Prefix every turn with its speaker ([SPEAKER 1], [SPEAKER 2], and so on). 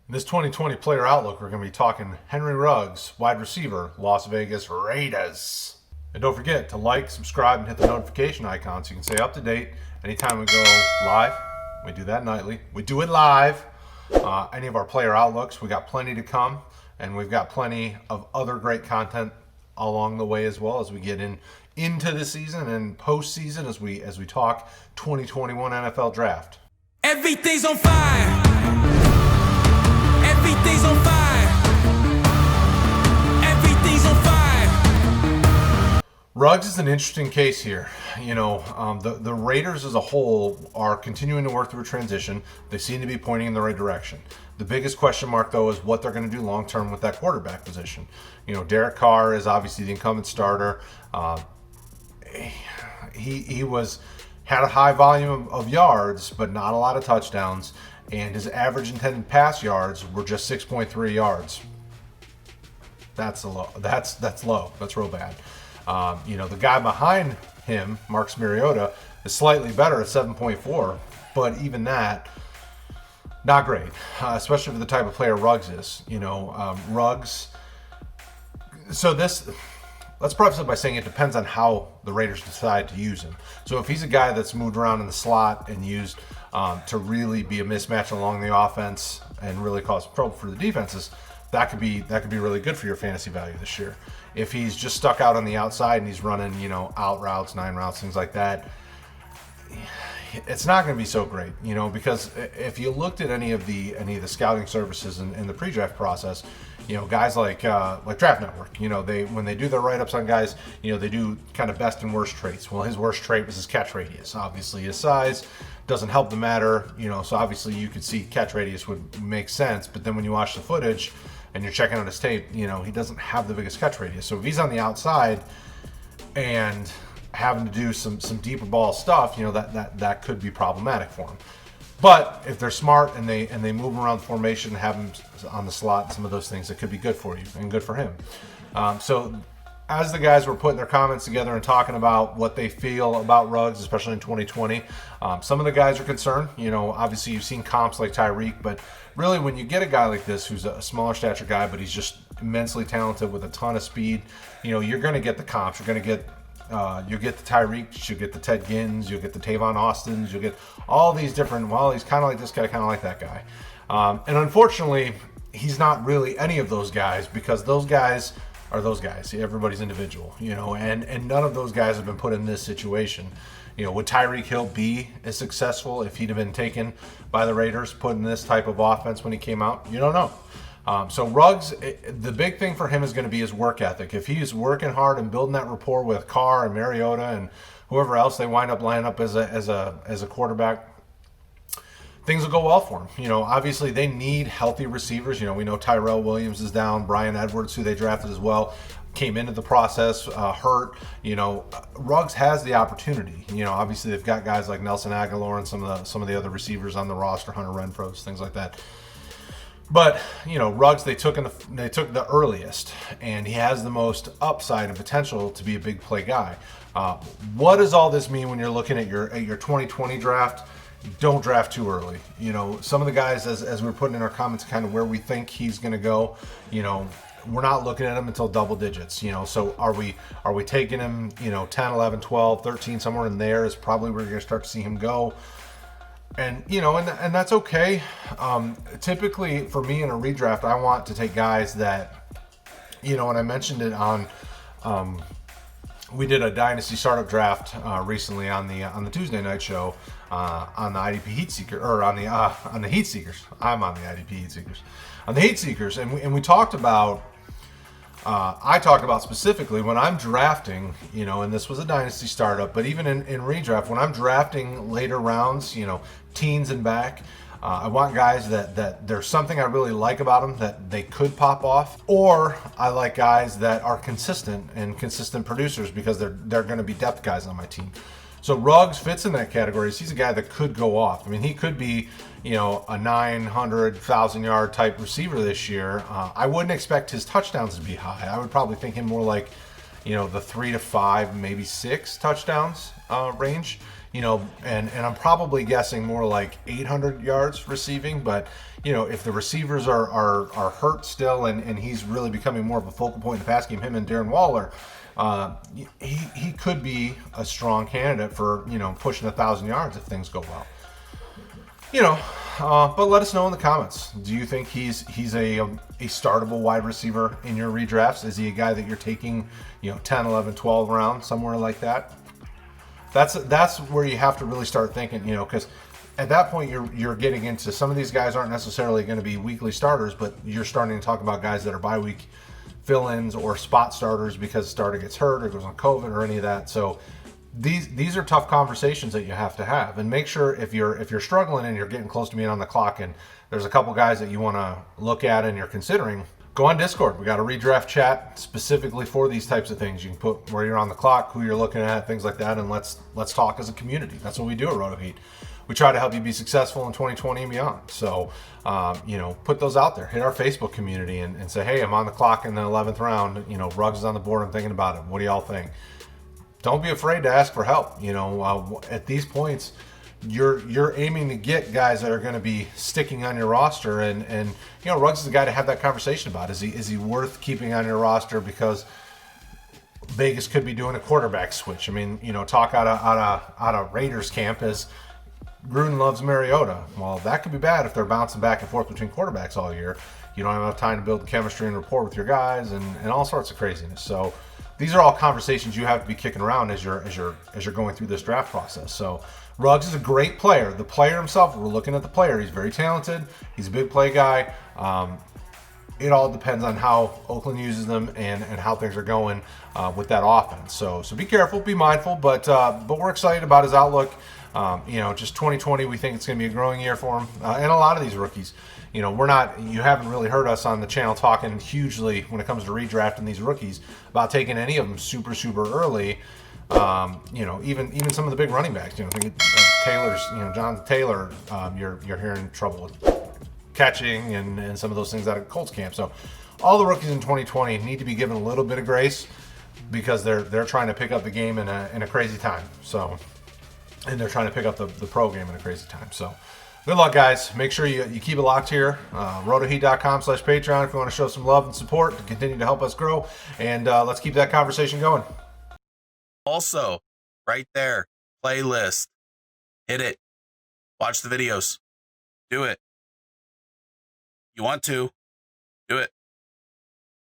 [SPEAKER 1] In this 2020 player outlook, we're going to be talking Henry Ruggs, wide receiver, Las Vegas Raiders. And don't forget to like, subscribe, and hit the notification icon so you can stay up to date anytime we go live. We do that nightly. We do it live. Any of our player outlooks, we got plenty to come, and we've got plenty of other great content along the way as well as we get into the season and postseason as we talk 2021 NFL Draft.
[SPEAKER 2] Everything's on fire. Everything's on fire. Everything's on fire.
[SPEAKER 1] Ruggs is an interesting case here. The Raiders as a whole are continuing to work through a transition. They seem to be pointing in the right direction. The biggest question mark, though, is what they're going to do long term with that quarterback position. Derek Carr is obviously the incumbent starter. He had a high volume of yards, but not a lot of touchdowns, and his average intended pass yards were just 6.3 yards. That's low. That's low. That's real bad. The guy behind him, Marcus Mariota, is slightly better at 7.4, but even that, not great, especially for the type of player Ruggs is. Ruggs. So let's preface it by saying it depends on how the Raiders decide to use him. So if he's a guy that's moved around in the slot and used to really be a mismatch along the offense and really cause trouble for the defenses, that could be really good for your fantasy value this year. If he's just stuck out on the outside and he's running, out routes, 9 routes, things like that, it's not going to be so great, because if you looked at any of the scouting services in the pre-draft process, guys like Draft Network, when they do their write-ups on guys, they do kind of best and worst traits. Well, his worst trait was his catch radius. Obviously, his size doesn't help the matter, so obviously you could see catch radius would make sense, but then when you watch the footage and you're checking out his tape, he doesn't have the biggest catch radius. So if he's on the outside and having to do some deeper ball stuff, that could be problematic for him. But if they're smart and they move around the formation and have him on the slot, some of those things, it could be good for you and good for him. So as the guys were putting their comments together and talking about what they feel about Ruggs, especially in 2020, some of the guys are concerned. Obviously you've seen comps like Tyreek, but really when you get a guy like this who's a smaller stature guy, but he's just immensely talented with a ton of speed, you're going to get the comps. You're going to get you'll get the Tyreeks, you'll get the Ted Ginn's, you'll get the Tavon Austins, you'll get all these different, well, he's kind of like this guy, kind of like that guy. And unfortunately, he's not really any of those guys because those guys are those guys. Everybody's individual, and none of those guys have been put in this situation. Would Tyreek Hill be as successful if he'd have been taken by the Raiders, put in this type of offense when he came out? You don't know. So Ruggs, the big thing for him is going to be his work ethic. If he's working hard and building that rapport with Carr and Mariota and whoever else they wind up lining up as a quarterback, things will go well for him. Obviously they need healthy receivers. We know Tyrell Williams is down. Bryan Edwards, who they drafted as well, came into the process hurt. Ruggs has the opportunity. Obviously they've got guys like Nelson Aguilar and some of the other receivers on the roster, Hunter Renfrow, things like that. But Ruggs they took the earliest, and he has the most upside and potential to be a big play guy. What does all this mean when you're looking at your 2020 draft? Don't draft too early. Some of the guys, as we're putting in our comments, kind of where we think he's going to go. We're not looking at him until double digits. So are we taking him? 10, 11, 12, 13, somewhere in there is probably where you're going to start to see him go. And and that's okay. Typically for me in a redraft, I want to take guys that, and I mentioned it on. We did a dynasty startup draft recently on the Tuesday night show on the IDP Heat Seeker or on the Heat Seekers. I'm on the IDP Heat Seekers, on the Heat Seekers, and we talked about. I talked about specifically when I'm drafting, and this was a dynasty startup, but even in redraft, when I'm drafting later rounds, teens and back, I want guys that there's something I really like about them that they could pop off, or I like guys that are consistent and consistent producers because they're going to be depth guys on my team. So Ruggs fits in that category. He's a guy that could go off. I mean, he could be, a 900,000 yard type receiver this year. I wouldn't expect his touchdowns to be high. I would probably think him more like, the 3 to 5, maybe 6 touchdowns range. and I'm probably guessing more like 800 yards receiving. But if the receivers are hurt still, and he's really becoming more of a focal point in the pass game, him and Darren Waller, he could be a strong candidate for pushing 1,000 yards if things go well. But let us know in the comments. Do you think he's a startable wide receiver in your redrafts? Is he a guy that you're taking 10, 11, 12 rounds, somewhere like that? That's where you have to really start thinking, because at that point you're getting into, some of these guys aren't necessarily going to be weekly starters, but you're starting to talk about guys that are bye week fill-ins or spot starters because the starter gets hurt or goes on COVID or any of that. So these are tough conversations that you have to have, and make sure if you're struggling and you're getting close to being on the clock and there's a couple guys that you want to look at and you're considering, go on Discord. We got a redraft chat specifically for these types of things. You can put where you're on the clock, who you're looking at, things like that, and let's talk as a community. That's what we do at RotoHeat. We try to help you be successful in 2020 and beyond. So, put those out there. Hit our Facebook community and say, hey, I'm on the clock in the 11th round. Ruggs is on the board. I'm thinking about it. What do y'all think? Don't be afraid to ask for help. At these points, you're aiming to get guys that are going to be sticking on your roster, and Ruggs is the guy to have that conversation about. Is he worth keeping on your roster because Vegas could be doing a quarterback switch? I mean, talk out of Raiders camp is Gruden loves Mariota. Well, that could be bad if they're bouncing back and forth between quarterbacks all year. You don't have enough time to build chemistry and rapport with your guys, and all sorts of craziness. So these are all conversations you have to be kicking around as you're going through this draft process. So Ruggs is a great player. The player himself, we're looking at the player. He's very talented. He's a big play guy. It all depends on how Oakland uses them and how things are going with that offense. So be careful, be mindful, but we're excited about his outlook. Just 2020, we think it's going to be a growing year for him, and a lot of these rookies. You haven't really heard us on the channel talking hugely when it comes to redrafting these rookies about taking any of them super early. Even some of the big running backs. Think of Taylor's, Jonathan Taylor. You're hearing trouble with catching and some of those things out of Colts camp. So all the rookies in 2020 need to be given a little bit of grace because they're trying to pick up the game in a crazy time. So, and they're trying to pick up the pro game in a crazy time. So good luck, guys. Make sure you keep it locked here. RotoHeat.com/Patreon if you want to show some love and support to continue to help us grow. And let's keep that conversation going.
[SPEAKER 3] Also, right there, playlist. Hit it. Watch the videos. Do it. You want to. Do it.